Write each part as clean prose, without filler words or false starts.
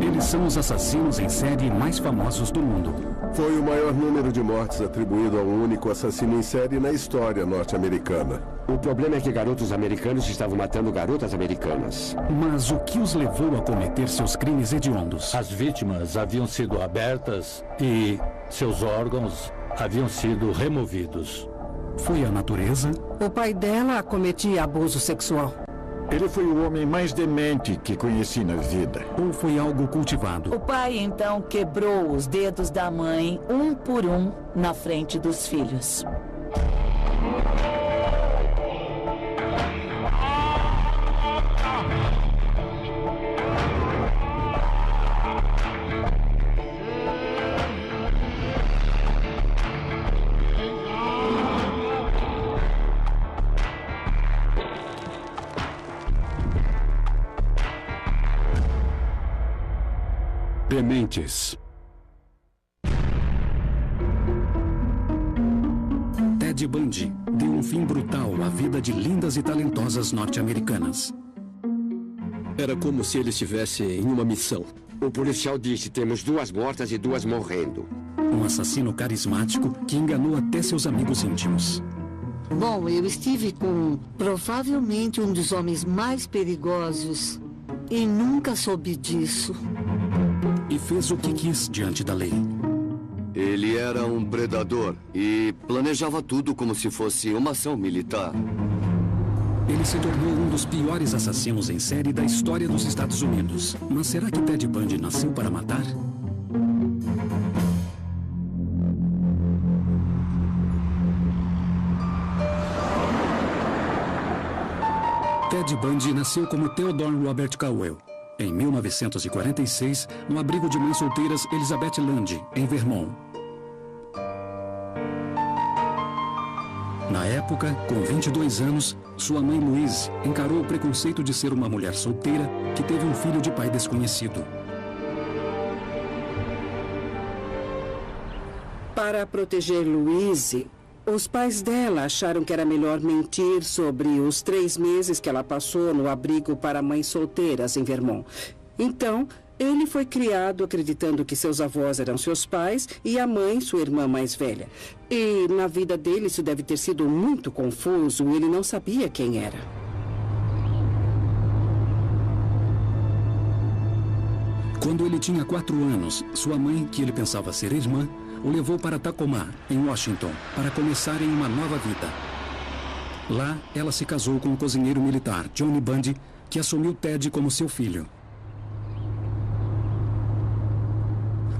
Eles são os assassinos em série mais famosos do mundo. Foi o maior número de mortes atribuído a um único assassino em série na história norte-americana. O problema é que garotos americanos estavam matando garotas americanas. Mas o que os levou a cometer seus crimes hediondos? As vítimas haviam sido abertas e seus órgãos haviam sido removidos. Foi a natureza? O pai dela cometia abuso sexual. Ele foi o homem mais demente que conheci na vida. Ou foi algo cultivado? O pai, então, quebrou os dedos da mãe, um por um, na frente dos filhos. Dementes. Ted Bundy deu um fim brutal à vida de lindas e talentosas norte-americanas. Era como se ele estivesse em uma missão. O policial disse: temos 2 mortas e 2 morrendo. Um assassino carismático que enganou até seus amigos íntimos. Bom, eu estive com provavelmente um dos homens mais perigosos e nunca soube disso. E fez o que quis diante da lei. Ele era um predador e planejava tudo como se fosse uma ação militar. Ele se tornou um dos piores assassinos em série da história dos Estados Unidos. Mas será que Ted Bundy nasceu para matar? Ted Bundy nasceu como Theodore Robert Caldwell em 1946, no abrigo de mães solteiras Elizabeth Land, em Vermont. Na época, com 22 anos, sua mãe Louise encarou o preconceito de ser uma mulher solteira que teve um filho de pai desconhecido. Para proteger Louise, os pais dela acharam que era melhor mentir sobre os 3 meses que ela passou no abrigo para mães solteiras em Vermont. Então, ele foi criado acreditando que seus avós eram seus pais e a mãe, sua irmã mais velha. E na vida dele isso deve ter sido muito confuso, ele não sabia quem era. Quando ele tinha 4 anos, sua mãe, que ele pensava ser irmã, o levou para Tacoma, em Washington, para começarem uma nova vida. Lá, ela se casou com o cozinheiro militar Johnny Bundy, que assumiu Ted como seu filho.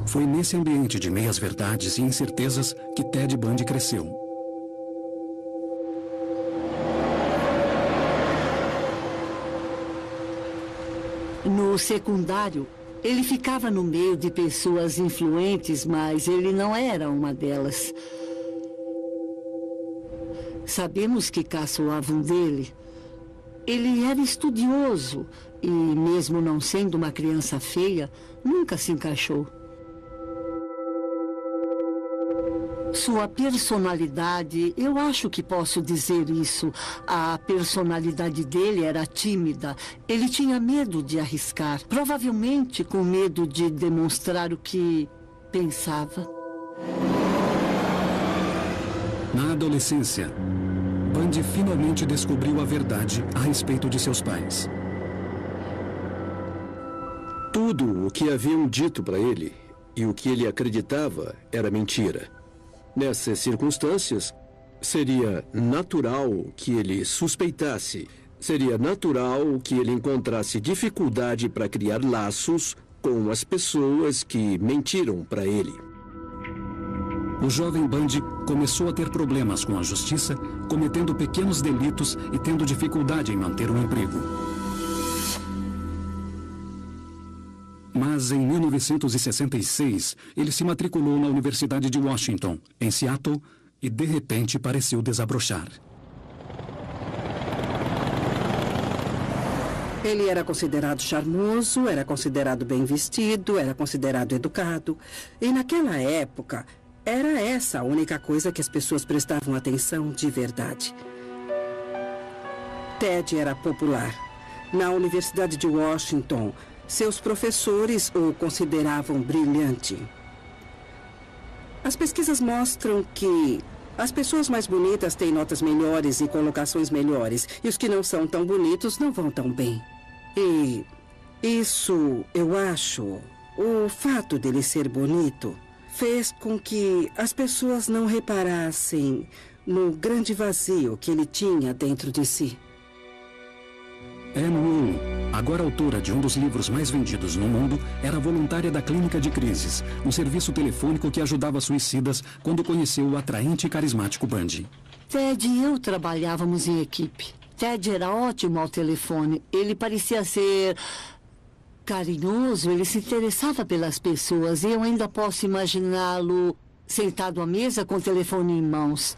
Foi nesse ambiente de meias-verdades e incertezas que Ted Bundy cresceu. No secundário, ele ficava no meio de pessoas influentes, mas ele não era uma delas. Sabemos que caçoavam dele. Ele era estudioso e, mesmo não sendo uma criança feia, nunca se encaixou. Sua personalidade, eu acho que posso dizer isso. A personalidade dele era tímida. Ele tinha medo de arriscar, provavelmente com medo de demonstrar o que pensava. Na adolescência, Bundy finalmente descobriu a verdade a respeito de seus pais. Tudo o que haviam dito para ele e o que ele acreditava era mentira. Nessas circunstâncias, seria natural que ele suspeitasse, seria natural que ele encontrasse dificuldade para criar laços com as pessoas que mentiram para ele. O jovem Bundy começou a ter problemas com a justiça, cometendo pequenos delitos e tendo dificuldade em manter um emprego. Mas em 1966, ele se matriculou na Universidade de Washington, em Seattle, e de repente pareceu desabrochar. Ele era considerado charmoso, era considerado bem vestido, era considerado educado. E naquela época, era essa a única coisa que as pessoas prestavam atenção de verdade. Ted era popular. Na Universidade de Washington, Seus professores o consideravam brilhante. As pesquisas mostram que as pessoas mais bonitas têm notas melhores e colocações melhores, e os que não são tão bonitos não vão tão bem. E isso, eu acho, o fato dele ser bonito, fez com que as pessoas não reparassem no grande vazio que ele tinha dentro de si. Anne Woo, agora autora de um dos livros mais vendidos no mundo, era voluntária da Clínica de Crises, um serviço telefônico que ajudava suicidas quando conheceu o atraente e carismático Bundy. Ted e eu trabalhávamos em equipe. Ted era ótimo ao telefone. Ele parecia ser carinhoso, ele se interessava pelas pessoas. E eu ainda posso imaginá-lo sentado à mesa com o telefone em mãos.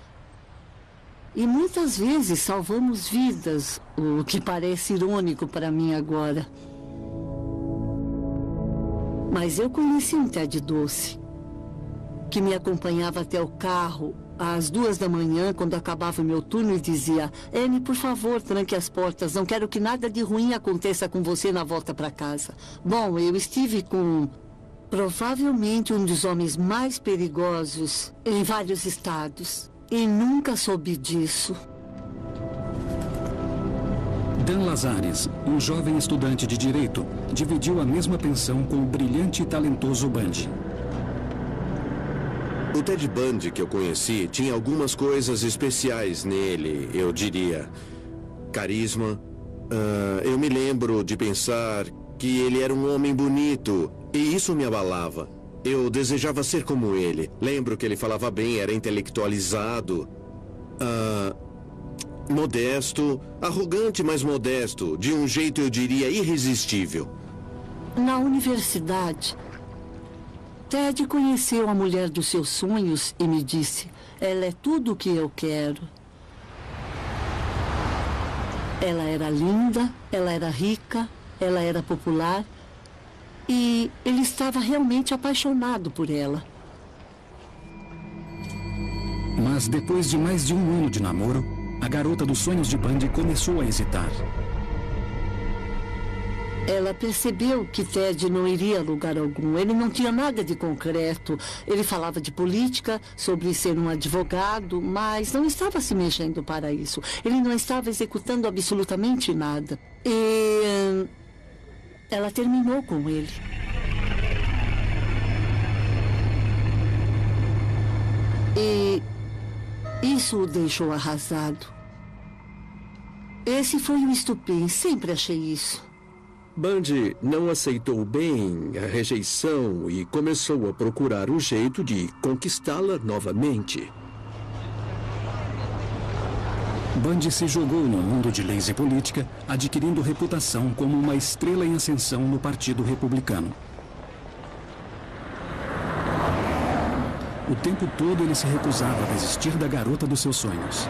E muitas vezes salvamos vidas, o que parece irônico para mim agora. Mas eu conheci um Ted doce, que me acompanhava até o carro às 2 da manhã, quando acabava o meu turno, e dizia: Anne, por favor, tranque as portas, não quero que nada de ruim aconteça com você na volta para casa. Bom, eu estive com provavelmente um dos homens mais perigosos em vários estados. E nunca soube disso. Dan Lazares, um jovem estudante de direito, dividiu a mesma pensão com o brilhante e talentoso Bundy. O Ted Bundy que eu conheci tinha algumas coisas especiais nele, eu diria. Carisma. Eu me lembro de pensar que ele era um homem bonito, e isso me abalava. Eu desejava ser como ele. Lembro que ele falava bem, era intelectualizado, modesto, arrogante, mas modesto, de um jeito, eu diria, irresistível. Na universidade, Ted conheceu a mulher dos seus sonhos e me disse: ela é tudo o que eu quero. Ela era linda, ela era rica, ela era popular. E ele estava realmente apaixonado por ela. Mas depois de mais de um ano de namoro, a garota dos sonhos de Bundy começou a hesitar. Ela percebeu que Ted não iria a lugar algum. Ele não tinha nada de concreto. Ele falava de política, sobre ser um advogado, mas não estava se mexendo para isso. Ele não estava executando absolutamente nada. E ela terminou com ele. E isso o deixou arrasado. Esse foi o estupim, sempre achei isso. Bundy não aceitou bem a rejeição e começou a procurar um jeito de conquistá-la novamente. Bundy se jogou no mundo de leis e política, adquirindo reputação como uma estrela em ascensão no Partido Republicano. O tempo todo ele se recusava a desistir da garota dos seus sonhos.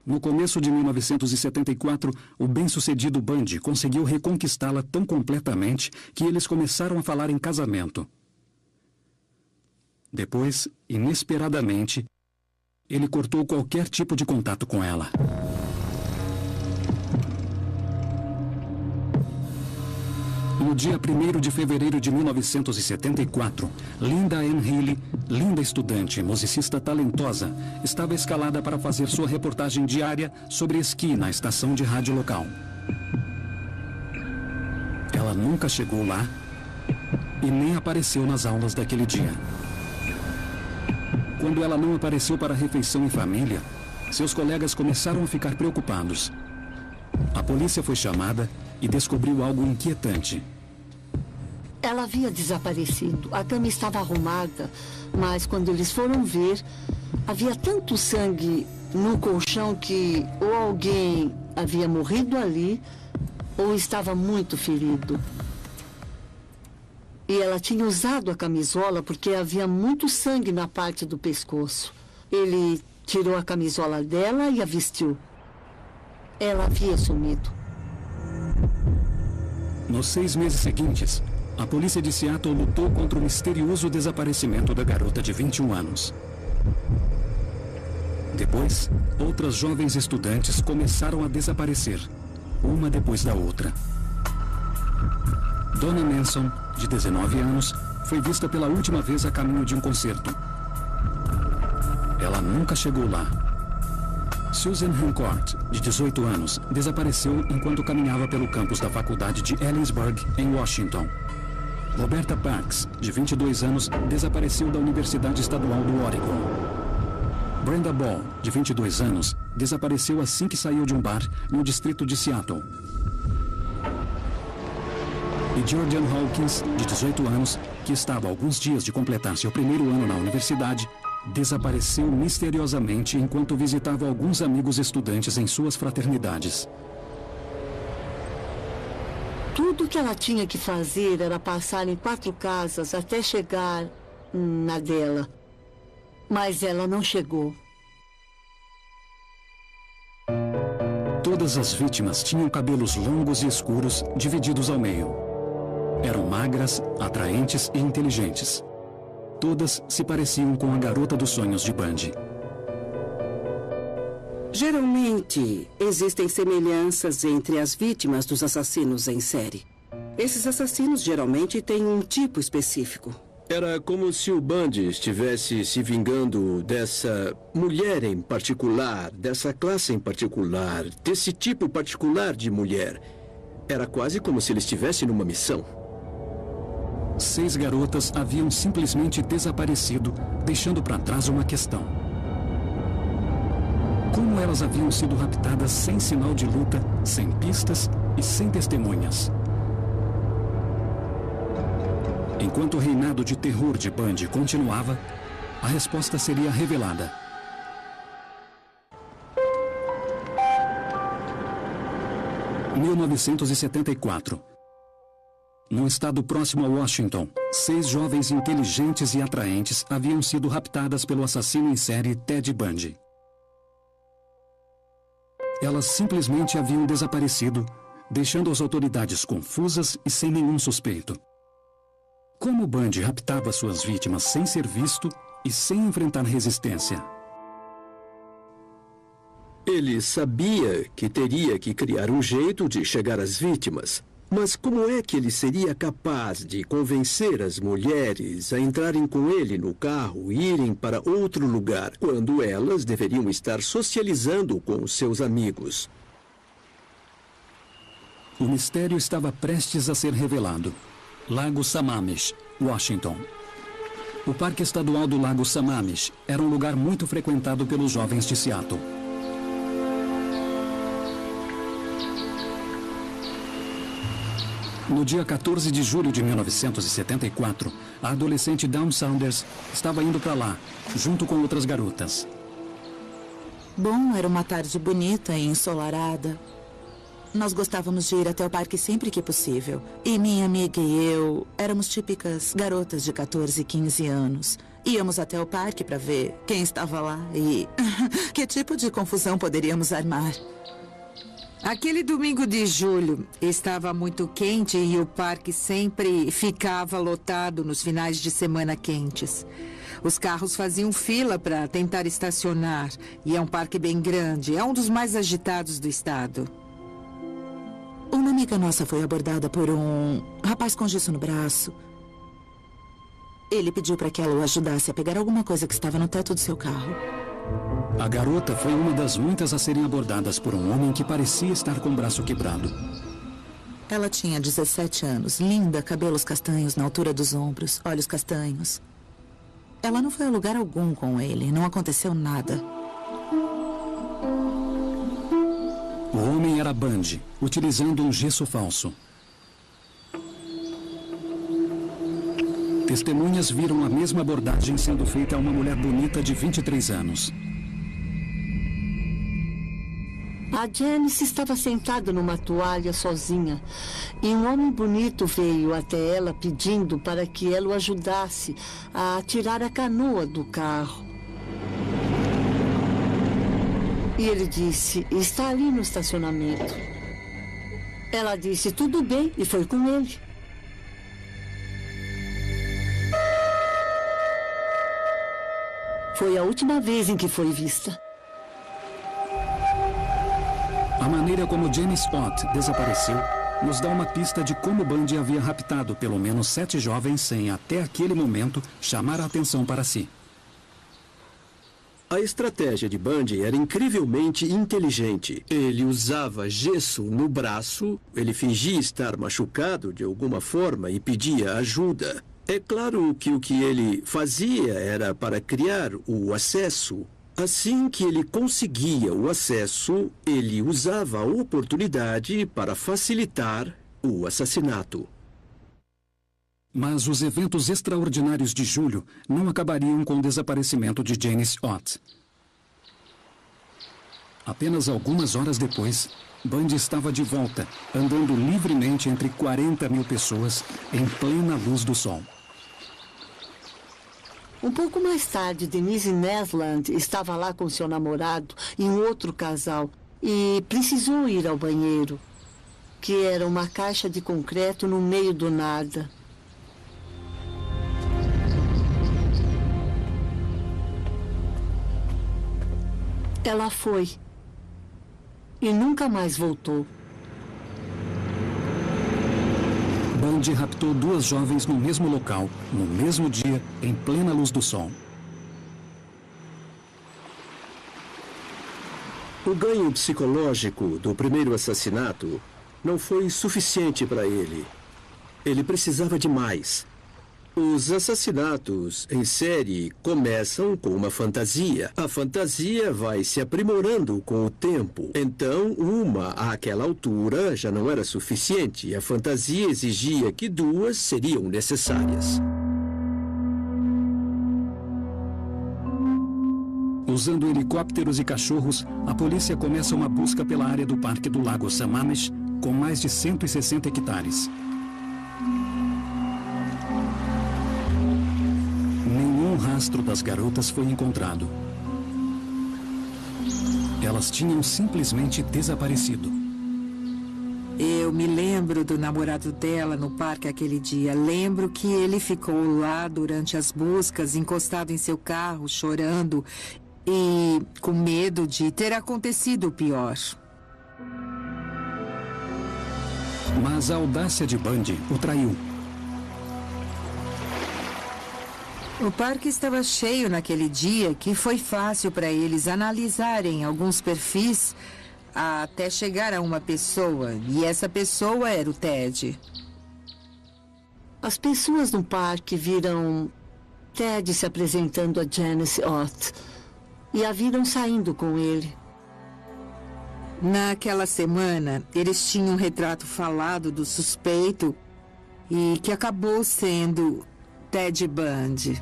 No começo de 1974, o bem-sucedido Bundy conseguiu reconquistá-la tão completamente que eles começaram a falar em casamento. Depois, inesperadamente, ele cortou qualquer tipo de contato com ela. No dia 1º de fevereiro de 1974, Linda Ann Healy, linda estudante e musicista talentosa, estava escalada para fazer sua reportagem diária sobre esqui na estação de rádio local. Ela nunca chegou lá e nem apareceu nas aulas daquele dia. Quando ela não apareceu para a refeição em família, seus colegas começaram a ficar preocupados. A polícia foi chamada e descobriu algo inquietante. Ela havia desaparecido. A cama estava arrumada, mas quando eles foram ver, havia tanto sangue no colchão que ou alguém havia morrido ali ou estava muito ferido. E ela tinha usado a camisola porque havia muito sangue na parte do pescoço. Ele tirou a camisola dela e a vestiu. Ela havia sumido. Nos 6 meses seguintes, a polícia de Seattle lutou contra o misterioso desaparecimento da garota de 21 anos. Depois, outras jovens estudantes começaram a desaparecer, uma depois da outra. Donna Manson, de 19 anos, foi vista pela última vez a caminho de um concerto. Ela nunca chegou lá. Susan Hancock, de 18 anos, desapareceu enquanto caminhava pelo campus da faculdade de Ellensburg, em Washington. Roberta Parks, de 22 anos, desapareceu da Universidade Estadual do Oregon. Brenda Ball, de 22 anos, desapareceu assim que saiu de um bar no distrito de Seattle. E Georgian Hawkins, de 18 anos, que estava há alguns dias de completar seu primeiro ano na universidade, desapareceu misteriosamente enquanto visitava alguns amigos estudantes em suas fraternidades. Tudo que ela tinha que fazer era passar em 4 casas até chegar na dela. Mas ela não chegou. Todas as vítimas tinham cabelos longos e escuros, divididos ao meio. Eram magras, atraentes e inteligentes. Todas se pareciam com a garota dos sonhos de Bundy. Geralmente, existem semelhanças entre as vítimas dos assassinos em série. Esses assassinos geralmente têm um tipo específico. Era como se o Bundy estivesse se vingando dessa mulher em particular, dessa classe em particular, desse tipo particular de mulher. Era quase como se ele estivesse numa missão. 6 garotas haviam simplesmente desaparecido, deixando para trás uma questão. Como elas haviam sido raptadas sem sinal de luta, sem pistas e sem testemunhas? Enquanto o reinado de terror de Bundy continuava, a resposta seria revelada. Em 1974. Num estado próximo a Washington, 6 jovens inteligentes e atraentes haviam sido raptadas pelo assassino em série Ted Bundy. Elas simplesmente haviam desaparecido, deixando as autoridades confusas e sem nenhum suspeito. Como Bundy raptava suas vítimas sem ser visto e sem enfrentar resistência? Ele sabia que teria que criar um jeito de chegar às vítimas. Mas como é que ele seria capaz de convencer as mulheres a entrarem com ele no carro e irem para outro lugar, quando elas deveriam estar socializando com os seus amigos? O mistério estava prestes a ser revelado. Lago Sammamish, Washington. O Parque Estadual do Lago Sammamish era um lugar muito frequentado pelos jovens de Seattle. No dia 14 de julho de 1974, a adolescente Dawn Saunders estava indo para lá, junto com outras garotas. Bom, era uma tarde bonita e ensolarada. Nós gostávamos de ir até o parque sempre que possível. E minha amiga e eu éramos típicas garotas de 14 15 anos. Íamos até o parque para ver quem estava lá e que tipo de confusão poderíamos armar. Aquele domingo de julho estava muito quente e o parque sempre ficava lotado nos finais de semana quentes. Os carros faziam fila para tentar estacionar e é um parque bem grande, é um dos mais agitados do estado. Uma amiga nossa foi abordada por um rapaz com gesso no braço. Ele pediu para que ela o ajudasse a pegar alguma coisa que estava no teto do seu carro. A garota foi uma das muitas a serem abordadas por um homem que parecia estar com o braço quebrado. Ela tinha 17 anos, linda, cabelos castanhos na altura dos ombros, olhos castanhos. Ela não foi a lugar algum com ele, não aconteceu nada. O homem era Bundy, utilizando um gesso falso. Testemunhas viram a mesma abordagem sendo feita a uma mulher bonita de 23 anos. A Janice estava sentada numa toalha sozinha e um homem bonito veio até ela pedindo para que ela o ajudasse a tirar a canoa do carro. E ele disse, está ali no estacionamento. Ela disse, tudo bem, e foi com ele. Foi a última vez em que foi vista. A maneira como Janice Ott desapareceu nos dá uma pista de como Bundy havia raptado pelo menos 7 jovens sem, até aquele momento, chamar a atenção para si. A estratégia de Bundy era incrivelmente inteligente. Ele usava gesso no braço, ele fingia estar machucado de alguma forma e pedia ajuda. É claro que o que ele fazia era para criar o acesso. Assim que ele conseguia o acesso, ele usava a oportunidade para facilitar o assassinato. Mas os eventos extraordinários de julho não acabariam com o desaparecimento de Janice Ott. Apenas algumas horas depois, Bundy estava de volta, andando livremente entre 40 mil pessoas em plena luz do sol. Um pouco mais tarde, Denise Nesland estava lá com seu namorado e um outro casal e precisou ir ao banheiro, que era uma caixa de concreto no meio do nada. Ela foi e nunca mais voltou. Bundy raptou 2 jovens no mesmo local, no mesmo dia, em plena luz do sol. O ganho psicológico do primeiro assassinato não foi suficiente para ele. Ele precisava de mais. Os assassinatos em série começam com uma fantasia. A fantasia vai se aprimorando com o tempo. Então, uma àquela altura já não era suficiente. A fantasia exigia que 2 seriam necessárias. Usando helicópteros e cachorros, a polícia começa uma busca pela área do Parque do Lago Sammamish, com mais de 160 hectares. Nenhum rastro das garotas foi encontrado. Elas tinham simplesmente desaparecido. Eu me lembro do namorado dela no parque aquele dia. Lembro que ele ficou lá durante as buscas, encostado em seu carro, chorando e com medo de ter acontecido o pior. Mas a audácia de Bundy o traiu. O parque estava cheio naquele dia que foi fácil para eles analisarem alguns perfis até chegar a uma pessoa. E essa pessoa era o Ted. As pessoas no parque viram Ted se apresentando a Janice Ott e a viram saindo com ele. Naquela semana, eles tinham um retrato falado do suspeito e que acabou sendo Ted Bundy.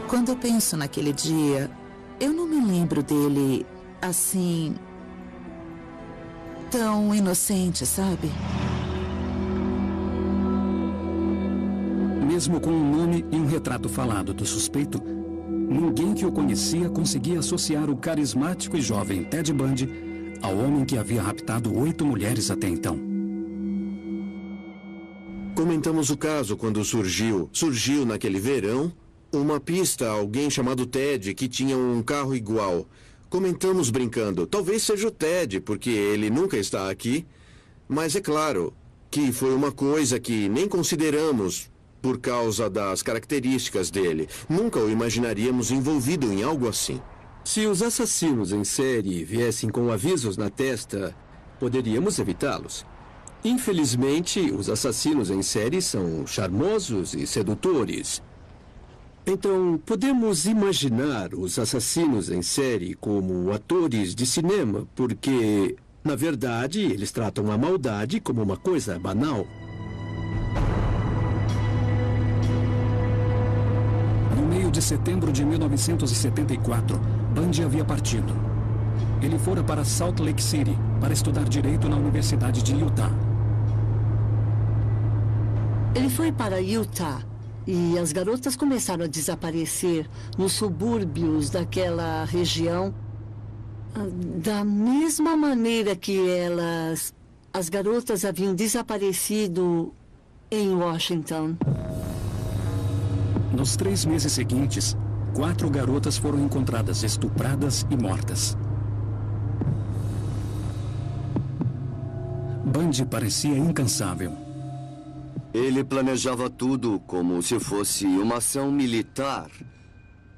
Quando eu penso naquele dia, eu não me lembro dele assim, tão inocente, sabe? Mesmo com um nome e um retrato falado do suspeito, ninguém que o conhecia conseguia associar o carismático e jovem Ted Bundy ao homem que havia raptado 8 mulheres até então. Comentamos o caso quando surgiu naquele verão uma pista a alguém chamado Ted que tinha um carro igual. Comentamos brincando, talvez seja o Ted, porque ele nunca está aqui. Mas é claro que foi uma coisa que nem consideramos por causa das características dele. Nunca o imaginaríamos envolvido em algo assim. Se os assassinos em série viessem com avisos na testa, poderíamos evitá-los. Infelizmente, os assassinos em série são charmosos e sedutores. Então, podemos imaginar os assassinos em série como atores de cinema, porque, na verdade, eles tratam a maldade como uma coisa banal. No meio de setembro de 1974, Bundy havia partido. Ele fora para Salt Lake City para estudar direito na Universidade de Utah. Ele foi para Utah e as garotas começaram a desaparecer nos subúrbios daquela região da mesma maneira que as garotas haviam desaparecido em Washington. Nos 3 meses seguintes, 4 garotas foram encontradas estupradas e mortas. Bundy parecia incansável. Ele planejava tudo como se fosse uma ação militar.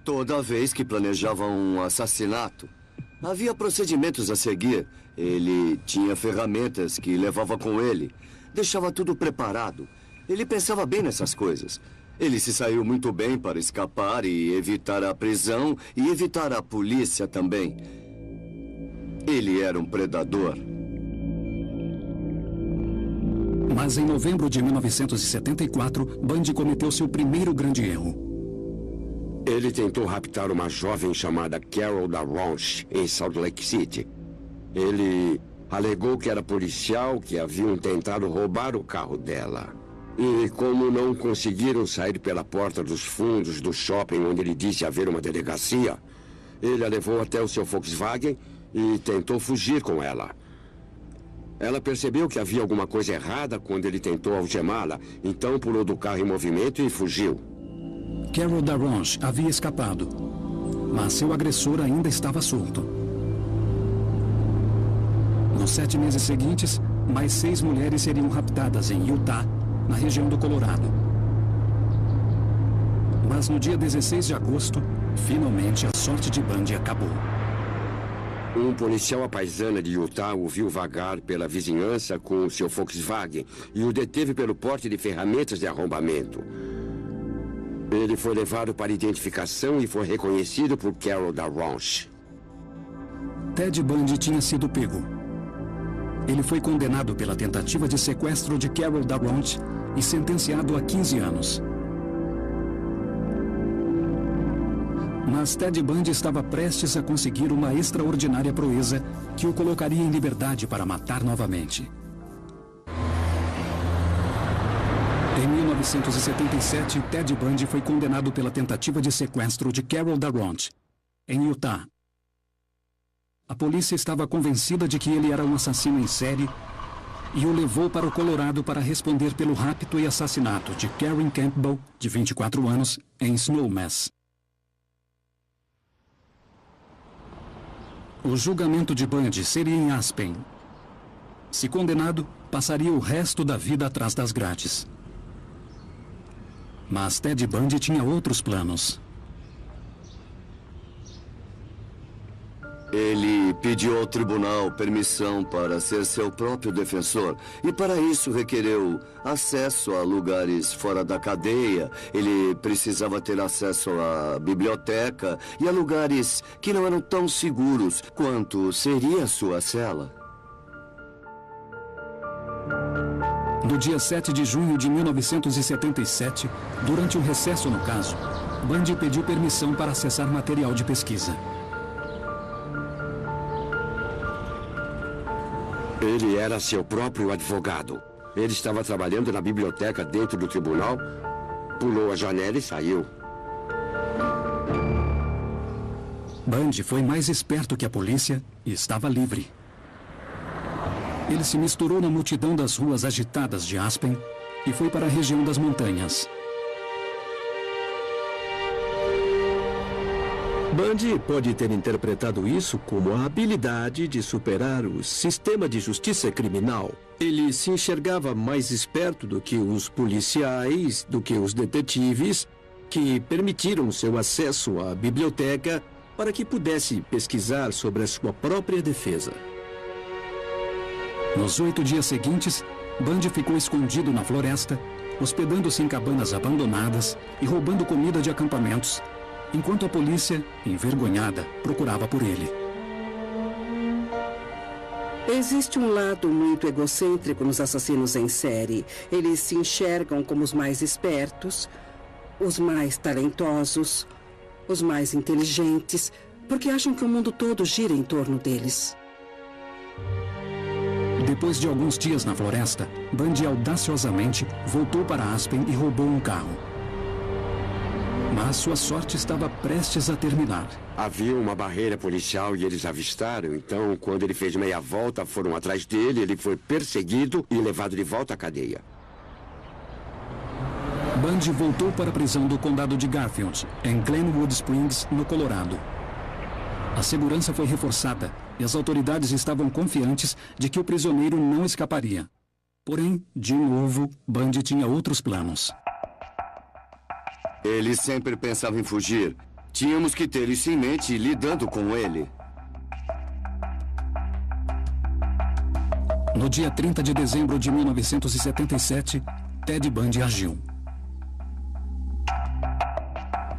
Toda vez que planejava um assassinato, havia procedimentos a seguir. Ele tinha ferramentas que levava com ele. Deixava tudo preparado. Ele pensava bem nessas coisas. Ele se saiu muito bem para escapar e evitar a prisão e evitar a polícia também. Ele era um predador. Mas em novembro de 1974, Bundy cometeu seu primeiro grande erro. Ele tentou raptar uma jovem chamada Carol DaRonch, em Salt Lake City. Ele alegou que era policial, que haviam tentado roubar o carro dela. E como não conseguiram sair pela porta dos fundos do shopping onde ele disse haver uma delegacia, ele a levou até o seu Volkswagen e tentou fugir com ela. Ela percebeu que havia alguma coisa errada quando ele tentou algemá-la, então pulou do carro em movimento e fugiu. Carol DaRonch havia escapado, mas seu agressor ainda estava solto. Nos 7 meses seguintes, mais 6 mulheres seriam raptadas em Utah, na região do Colorado. Mas no dia 16 de agosto, finalmente a sorte de Bundy acabou. Um policial à paisana de Utah o viu vagar pela vizinhança com o seu Volkswagen e o deteve pelo porte de ferramentas de arrombamento. Ele foi levado para identificação e foi reconhecido por Carol DaRonch. Ted Bundy tinha sido pego. Ele foi condenado pela tentativa de sequestro de Carol DaRonch e sentenciado a 15 anos. Mas Ted Bundy estava prestes a conseguir uma extraordinária proeza que o colocaria em liberdade para matar novamente. Em 1977, Ted Bundy foi condenado pela tentativa de sequestro de Carol DaRonch, em Utah. A polícia estava convencida de que ele era um assassino em série e o levou para o Colorado para responder pelo rapto e assassinato de Karen Campbell, de 24 anos, em Snowmass. O julgamento de Bundy seria em Aspen. Se condenado, passaria o resto da vida atrás das grades. Mas Ted Bundy tinha outros planos. Ele pediu ao tribunal permissão para ser seu próprio defensor e para isso requereu acesso a lugares fora da cadeia. Ele precisava ter acesso à biblioteca e a lugares que não eram tão seguros quanto seria sua cela. No dia 7 de junho de 1977, durante um recesso no caso, Bundy pediu permissão para acessar material de pesquisa. Ele era seu próprio advogado. Ele estava trabalhando na biblioteca dentro do tribunal, pulou a janela e saiu. Bundy foi mais esperto que a polícia e estava livre. Ele se misturou na multidão das ruas agitadas de Aspen e foi para a região das montanhas. Bundy pode ter interpretado isso como a habilidade de superar o sistema de justiça criminal. Ele se enxergava mais esperto do que os policiais, do que os detetives, que permitiram seu acesso à biblioteca para que pudesse pesquisar sobre a sua própria defesa. Nos 8 dias seguintes, Bundy ficou escondido na floresta, hospedando-se em cabanas abandonadas e roubando comida de acampamentos, enquanto a polícia, envergonhada, procurava por ele. Existe um lado muito egocêntrico nos assassinos em série. Eles se enxergam como os mais espertos, os mais talentosos, os mais inteligentes, porque acham que o mundo todo gira em torno deles. Depois de alguns dias na floresta, Bundy audaciosamente voltou para Aspen e roubou um carro. Mas sua sorte estava prestes a terminar. Havia uma barreira policial e eles avistaram. Então, quando ele fez meia volta, foram atrás dele. Ele foi perseguido e levado de volta à cadeia. Bundy voltou para a prisão do condado de Garfield, em Glenwood Springs, no Colorado. A segurança foi reforçada e as autoridades estavam confiantes de que o prisioneiro não escaparia. Porém, de novo, Bundy tinha outros planos. Ele sempre pensava em fugir. Tínhamos que ter isso em mente lidando com ele. No dia 30 de dezembro de 1977, Ted Bundy agiu.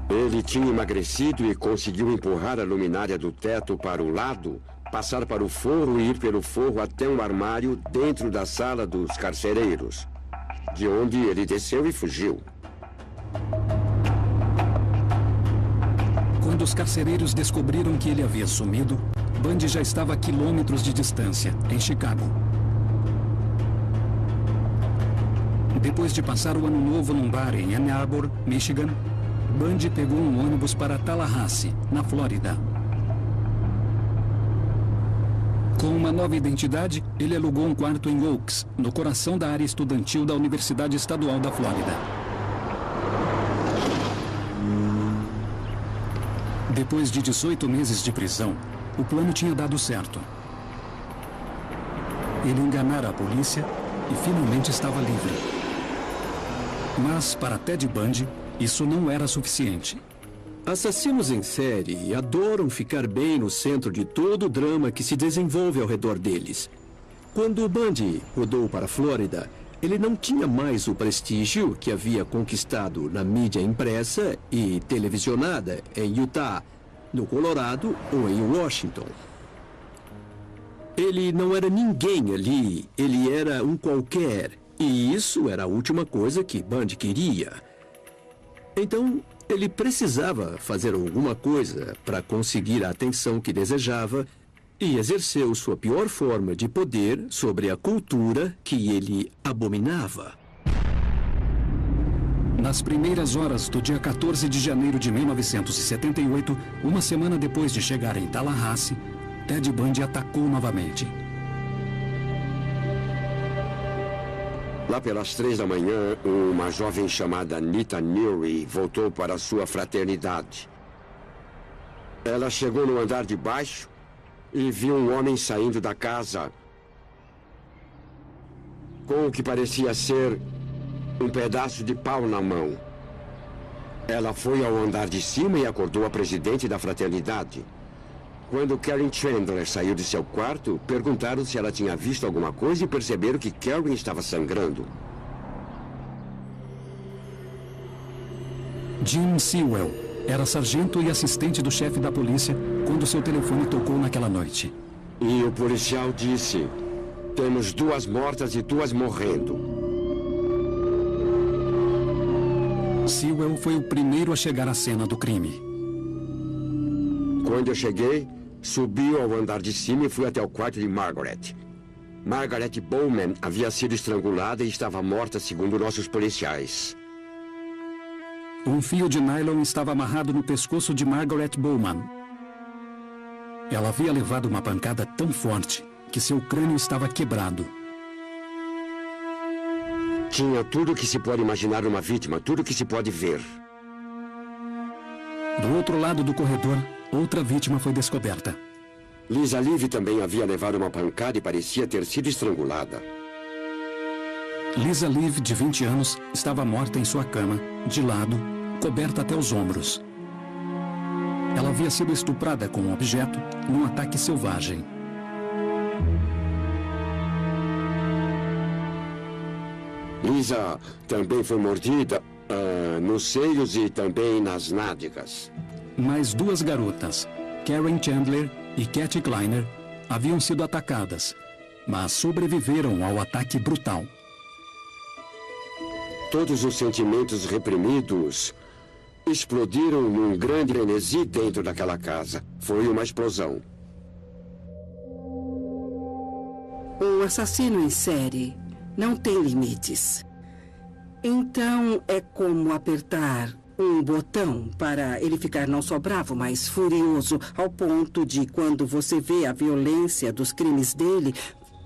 Ele tinha emagrecido e conseguiu empurrar a luminária do teto para o lado, passar para o forro e ir pelo forro até um armário dentro da sala dos carcereiros, de onde ele desceu e fugiu. Quando os carcereiros descobriram que ele havia sumido, Bundy já estava a quilômetros de distância, em Chicago. Depois de passar o ano novo num bar em Ann Arbor, Michigan, Bundy pegou um ônibus para Tallahassee, na Flórida. Com uma nova identidade, ele alugou um quarto em Oaks, no coração da área estudantil da Universidade Estadual da Flórida. Depois de 18 meses de prisão, o plano tinha dado certo. Ele enganara a polícia e finalmente estava livre. Mas, para Ted Bundy, isso não era suficiente. Assassinos em série adoram ficar bem no centro de todo o drama que se desenvolve ao redor deles. Quando Bundy mudou para a Flórida, ele não tinha mais o prestígio que havia conquistado na mídia impressa e televisionada em Utah, no Colorado ou em Washington. Ele não era ninguém ali, ele era um qualquer. E isso era a última coisa que Bundy queria. Então, ele precisava fazer alguma coisa para conseguir a atenção que desejava e exerceu sua pior forma de poder sobre a cultura que ele abominava. Nas primeiras horas do dia 14 de janeiro de 1978, uma semana depois de chegar em Tallahassee, Ted Bundy atacou novamente. Lá pelas 3 da manhã, uma jovem chamada Nita Neary voltou para sua fraternidade. Ela chegou no andar de baixo e viu um homem saindo da casa com o que parecia ser um pedaço de pau na mão. Ela foi ao andar de cima e acordou a presidente da fraternidade. Quando Karen Chandler saiu de seu quarto, perguntaram se ela tinha visto alguma coisa e perceberam que Karen estava sangrando. Jim Sewell era sargento e assistente do chefe da polícia quando seu telefone tocou naquela noite. E o policial disse: "Temos 2 mortas e 2 morrendo." Sewell foi o primeiro a chegar à cena do crime. Quando eu cheguei, subi ao andar de cima e fui até o quarto de Margaret. Margaret Bowman havia sido estrangulada e estava morta, segundo nossos policiais. Um fio de nylon estava amarrado no pescoço de Margaret Bowman. Ela havia levado uma pancada tão forte que seu crânio estava quebrado. Tinha tudo o que se pode imaginar uma vítima, tudo o que se pode ver. Do outro lado do corredor, outra vítima foi descoberta. Lisa Live também havia levado uma pancada e parecia ter sido estrangulada. Lisa Live, de 20 anos, estava morta em sua cama, de lado, coberta até os ombros. Ela havia sido estuprada com um objeto num ataque selvagem. Lisa também foi mordida nos seios e também nas nádegas. Mais 2 garotas, Karen Chandler e Kathy Kleiner, haviam sido atacadas, mas sobreviveram ao ataque brutal. Todos os sentimentos reprimidos explodiram num grande frenesi dentro daquela casa. Foi uma explosão. O assassino em série não tem limites. Então é como apertar um botão para ele ficar não só bravo, mas furioso, ao ponto de, quando você vê a violência dos crimes dele,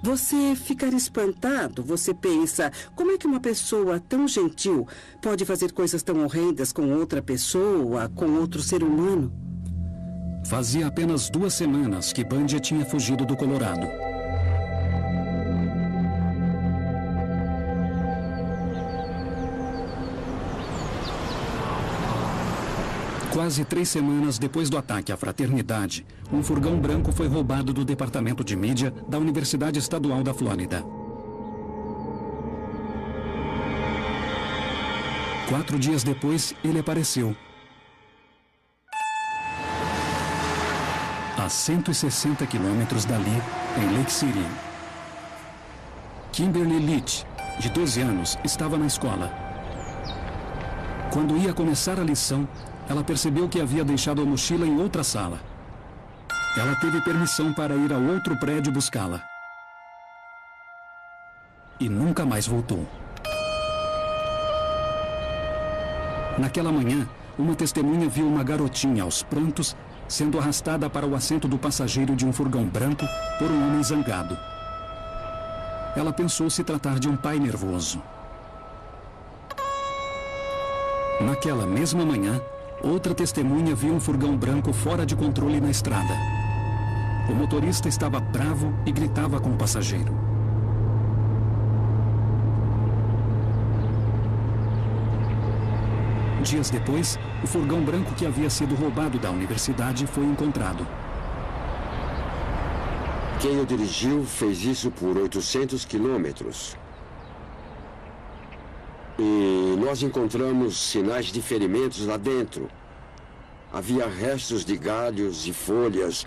Você fica espantado. Você pensa, como é que uma pessoa tão gentil pode fazer coisas tão horrendas com outra pessoa, com outro ser humano? Fazia apenas 2 semanas que Bundy tinha fugido do Colorado. Quase 3 semanas depois do ataque à fraternidade, um furgão branco foi roubado do departamento de mídia da Universidade Estadual da Flórida. 4 dias depois, ele apareceu. A 160 quilômetros dali, em Lake City. Kimberly Leach, de 12 anos, estava na escola. Quando ia começar a lição, ela percebeu que havia deixado a mochila em outra sala. Ela teve permissão para ir a outro prédio buscá-la. E nunca mais voltou. Naquela manhã, uma testemunha viu uma garotinha aos prantos sendo arrastada para o assento do passageiro de um furgão branco por um homem zangado. Ela pensou se tratar de um pai nervoso. Naquela mesma manhã, outra testemunha viu um furgão branco fora de controle na estrada. O motorista estava bravo e gritava com o passageiro. Dias depois, o furgão branco que havia sido roubado da universidade foi encontrado. Quem o dirigiu fez isso por 800 quilômetros. E nós encontramos sinais de ferimentos lá dentro. Havia restos de galhos e folhas.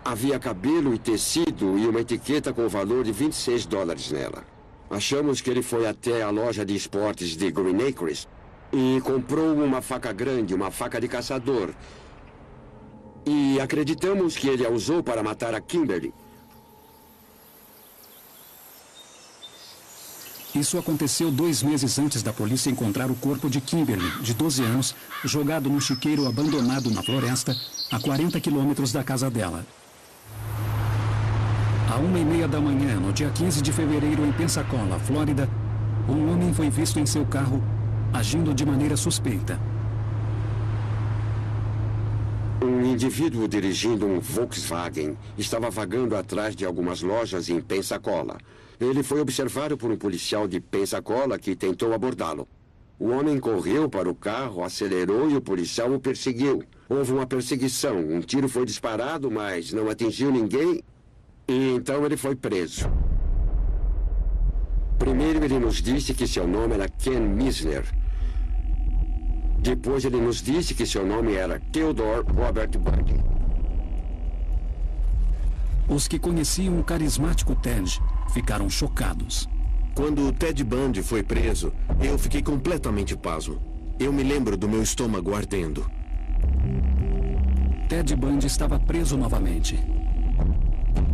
Havia cabelo e tecido e uma etiqueta com o valor de $26 nela. Achamos que ele foi até a loja de esportes de Green Acres e comprou uma faca grande, uma faca de caçador. E acreditamos que ele a usou para matar a Kimberly. Isso aconteceu 2 meses antes da polícia encontrar o corpo de Kimberly, de 12 anos, jogado num chiqueiro abandonado na floresta, a 40 quilômetros da casa dela. À 1h30 da manhã, no dia 15 de fevereiro, em Pensacola, Flórida, um homem foi visto em seu carro, agindo de maneira suspeita. Um indivíduo dirigindo um Volkswagen estava vagando atrás de algumas lojas em Pensacola. Ele foi observado por um policial de Pensacola que tentou abordá-lo. O homem correu para o carro, acelerou e o policial o perseguiu. Houve uma perseguição. Um tiro foi disparado, mas não atingiu ninguém. E então ele foi preso. Primeiro ele nos disse que seu nome era Ken Misner. Depois ele nos disse que seu nome era Theodore Robert Bundy. Os que conheciam o carismático Ted ficaram chocados. Quando o Ted Bundy foi preso, eu fiquei completamente pasmo. Eu me lembro do meu estômago ardendo. Ted Bundy estava preso novamente.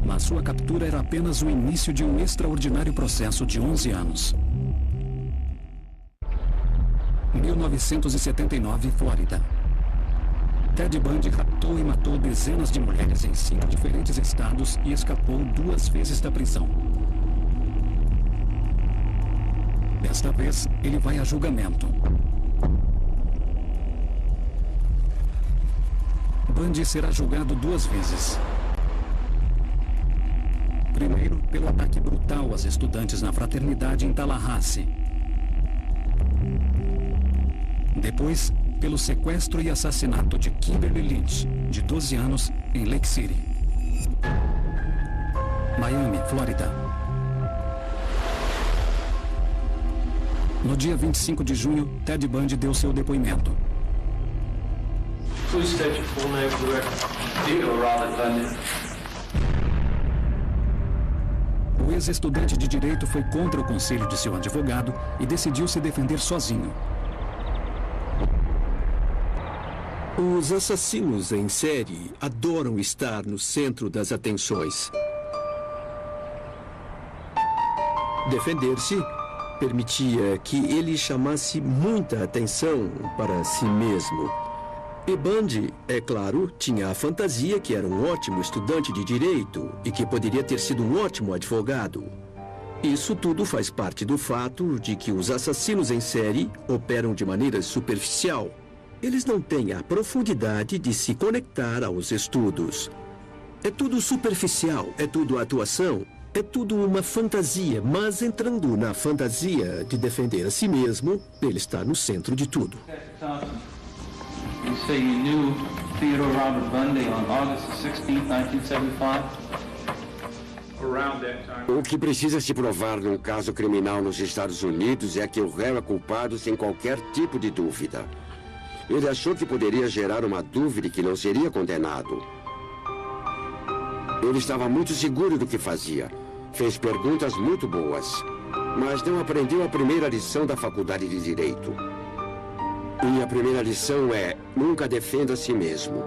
Mas sua captura era apenas o início de um extraordinário processo de 11 anos. 1979, Flórida. Ted Bundy raptou e matou dezenas de mulheres em 5 diferentes estados e escapou 2 vezes da prisão. Desta vez, ele vai a julgamento. Bundy será julgado 2 vezes. Primeiro, pelo ataque brutal às estudantes na fraternidade em Tallahassee. Depois, pelo sequestro e assassinato de Kimberly Leach, de 12 anos, em Lake City. Miami, Flórida. No dia 25 de junho, Ted Bundy deu seu depoimento. Please state your full name for the record. Theodore Robert Bundy. O ex-estudante de direito foi contra o conselho de seu advogado e decidiu se defender sozinho. Os assassinos em série adoram estar no centro das atenções. Defender-se permitia que ele chamasse muita atenção para si mesmo. E Bundy, é claro, tinha a fantasia que era um ótimo estudante de direito e que poderia ter sido um ótimo advogado. Isso tudo faz parte do fato de que os assassinos em série operam de maneira superficial. Eles não têm a profundidade de se conectar aos estudos. É tudo superficial, é tudo atuação, é tudo uma fantasia, mas entrando na fantasia de defender a si mesmo, ele está no centro de tudo. You say you knew Theodore Robert Bundy on August 16, 1975? Around that time. O que precisa se provar num caso criminal nos Estados Unidos é que o réu é culpado sem qualquer tipo de dúvida. Ele achou que poderia gerar uma dúvida e que não seria condenado. Ele estava muito seguro do que fazia. Fez perguntas muito boas, mas não aprendeu a primeira lição da faculdade de Direito. E a primeira lição é: nunca defenda a si mesmo.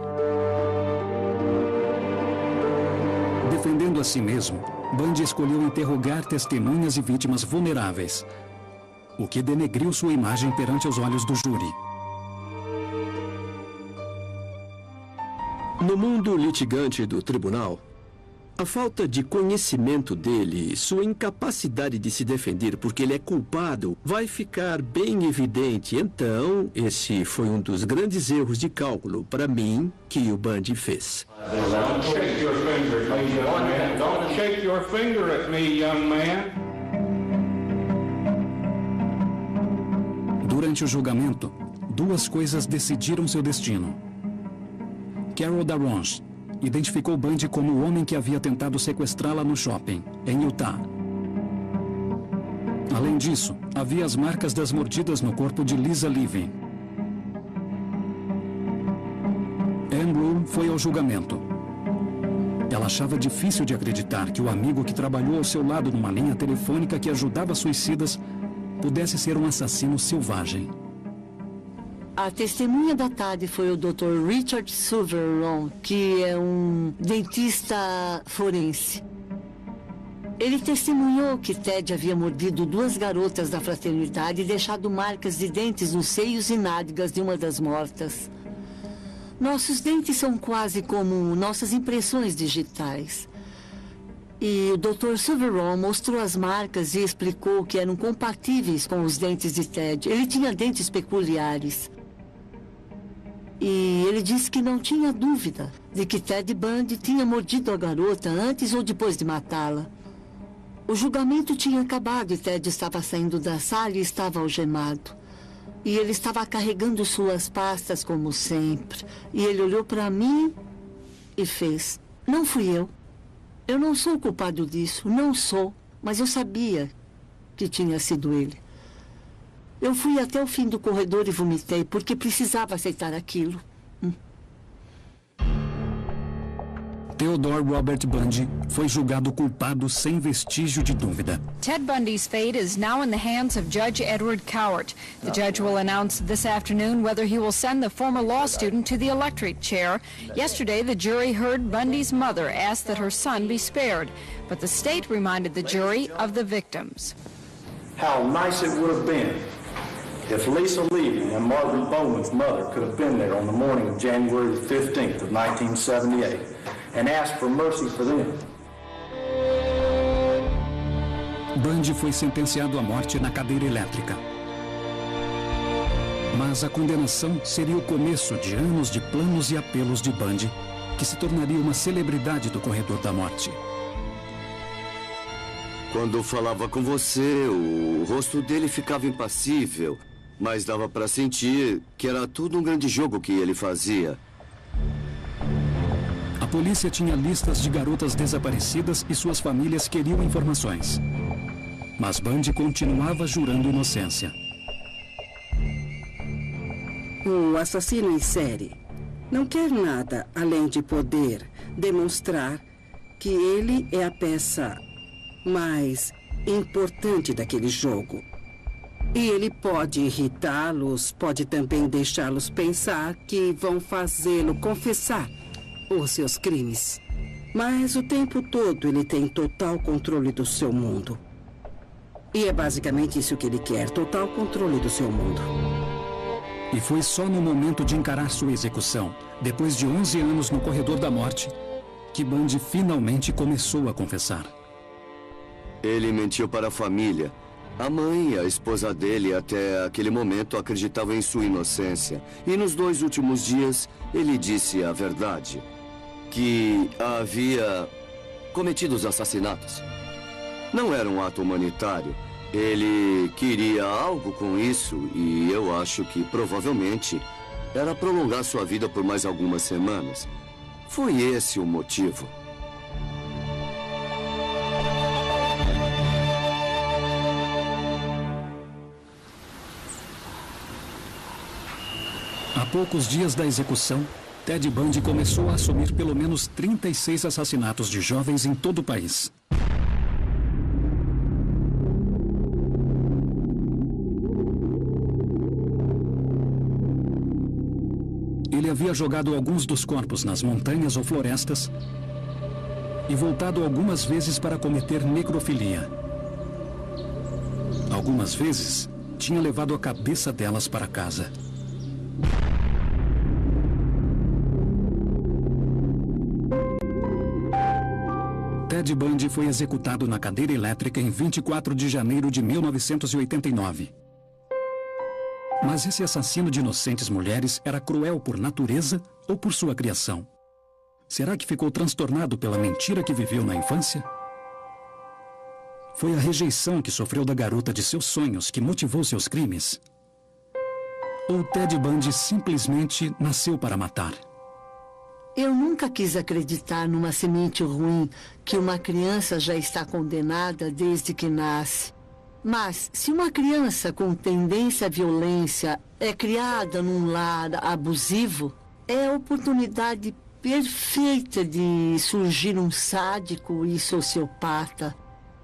Defendendo a si mesmo, Bundy escolheu interrogar testemunhas e vítimas vulneráveis, o que denegriu sua imagem perante os olhos do júri. No mundo litigante do tribunal, a falta de conhecimento dele, sua incapacidade de se defender porque ele é culpado, vai ficar bem evidente. Então, esse foi um dos grandes erros de cálculo, para mim, que o Bundy fez. Don't shake your finger at me, young man. Don't shake your finger at me, young man. Durante o julgamento, duas coisas decidiram seu destino. Carol Darronch identificou Bundy como o homem que havia tentado sequestrá-la no shopping, em Utah. Além disso, havia as marcas das mordidas no corpo de Lisa Levy. Anne Rule foi ao julgamento. Ela achava difícil de acreditar que o amigo que trabalhou ao seu lado numa linha telefônica que ajudava suicidas pudesse ser um assassino selvagem. A testemunha da tarde foi o Dr. Richard Sovereign, que é um dentista forense. Ele testemunhou que Ted havia mordido duas garotas da fraternidade e deixado marcas de dentes nos seios e nádegas de uma das mortas. Nossos dentes são quase como nossas impressões digitais. E o Dr. Sovereign mostrou as marcas e explicou que eram compatíveis com os dentes de Ted. Ele tinha dentes peculiares. E ele disse que não tinha dúvida de que Ted Bundy tinha mordido a garota antes ou depois de matá-la. O julgamento tinha acabado e Ted estava saindo da sala e estava algemado. E ele estava carregando suas pastas como sempre. E ele olhou para mim e fez: "Não fui eu. Eu não sou o culpado disso, não sou. Mas eu sabia que tinha sido ele. Eu fui até o fim do corredor e vomitei, porque precisava aceitar aquilo." Theodore Robert Bundy foi julgado culpado sem vestígio de dúvida. Ted Bundy's fate is now in the hands of Judge Edward Cowart. The judge will announce this afternoon whether he will send the former law student to the electric chair. Yesterday, the jury heard Bundy's mother ask that her son be spared, but the state reminded the jury of the victims. How nice it would have been if Lisa Levy and Margaret Bowman's mother could have been there on the morning of January the 15th of 1978 and asked for mercy for them. Bundy foi sentenciado à morte na cadeira elétrica. Mas a condenação seria o começo de anos de planos e apelos de Bundy, que se tornaria uma celebridade do corredor da morte. Quando falava com você, o rosto dele ficava impassível, mas dava para sentir que era tudo um grande jogo que ele fazia. A polícia tinha listas de garotas desaparecidas e suas famílias queriam informações. Mas Bundy continuava jurando inocência. O assassino em série não quer nada além de poder demonstrar que ele é a peça mais importante daquele jogo. E ele pode irritá-los, pode também deixá-los pensar que vão fazê-lo confessar os seus crimes. Mas o tempo todo ele tem total controle do seu mundo. E é basicamente isso que ele quer, total controle do seu mundo. E foi só no momento de encarar sua execução, depois de 11 anos no corredor da morte, que Bundy finalmente começou a confessar. Ele mentiu para a família. A mãe e a esposa dele, até aquele momento, acreditavam em sua inocência. E nos 2 últimos dias, ele disse a verdade. Que havia cometido os assassinatos. Não era um ato humanitário. Ele queria algo com isso e eu acho que provavelmente era prolongar sua vida por mais algumas semanas. Foi esse o motivo. Há poucos dias da execução, Ted Bundy começou a assumir pelo menos 36 assassinatos de jovens em todo o país. Ele havia jogado alguns dos corpos nas montanhas ou florestas e voltado algumas vezes para cometer necrofilia. Algumas vezes, tinha levado a cabeça delas para casa. Ted Bundy foi executado na cadeira elétrica em 24 de janeiro de 1989. Mas esse assassino de inocentes mulheres era cruel por natureza ou por sua criação? Será que ficou transtornado pela mentira que viveu na infância? Foi a rejeição que sofreu da garota de seus sonhos que motivou seus crimes? Ou Ted Bundy simplesmente nasceu para matar? Eu nunca quis acreditar numa semente ruim que uma criança já está condenada desde que nasce. Mas, se uma criança com tendência à violência é criada num lar abusivo, é a oportunidade perfeita de surgir um sádico e sociopata.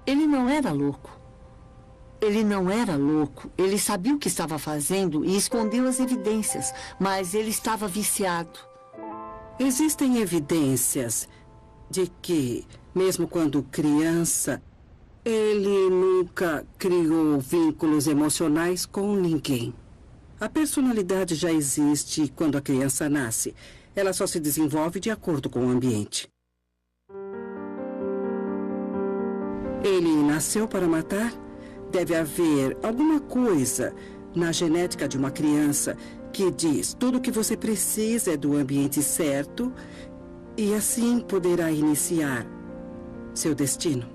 Ele não era louco. Ele não era louco. Ele sabia o que estava fazendo e escondeu as evidências, mas ele estava viciado. Existem evidências de que, mesmo quando criança, ele nunca criou vínculos emocionais com ninguém. A personalidade já existe quando a criança nasce. Ela só se desenvolve de acordo com o ambiente. Ele nasceu para matar? Deve haver alguma coisa na genética de uma criança que diz tudo o que você precisa é do ambiente certo e assim poderá iniciar seu destino.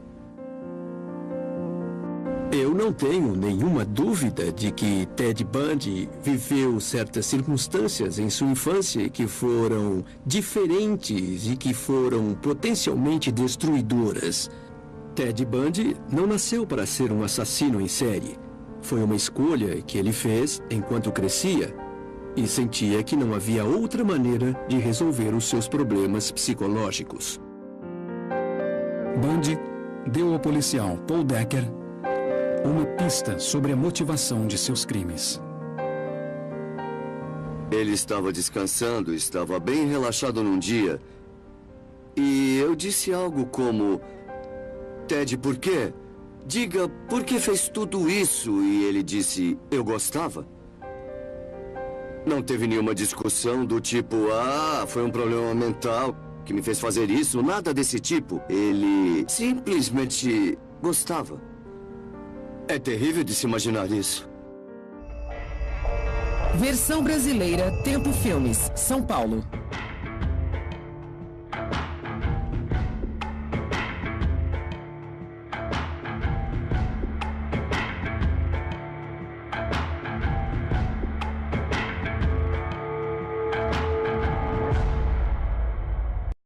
Eu não tenho nenhuma dúvida de que Ted Bundy viveu certas circunstâncias em sua infância que foram diferentes e que foram potencialmente destruidoras. Ted Bundy não nasceu para ser um assassino em série. Foi uma escolha que ele fez enquanto crescia e sentia que não havia outra maneira de resolver os seus problemas psicológicos. Bundy deu ao policial Paul Decker uma pista sobre a motivação de seus crimes. Ele estava descansando, estava bem relaxado num dia. E eu disse algo como: Ted, por quê? Diga, por que fez tudo isso? E ele disse, eu gostava. Não teve nenhuma discussão do tipo, foi um problema mental que me fez fazer isso, nada desse tipo. Ele simplesmente gostava. É terrível de se imaginar isso. Versão brasileira, Tempo Filmes, São Paulo.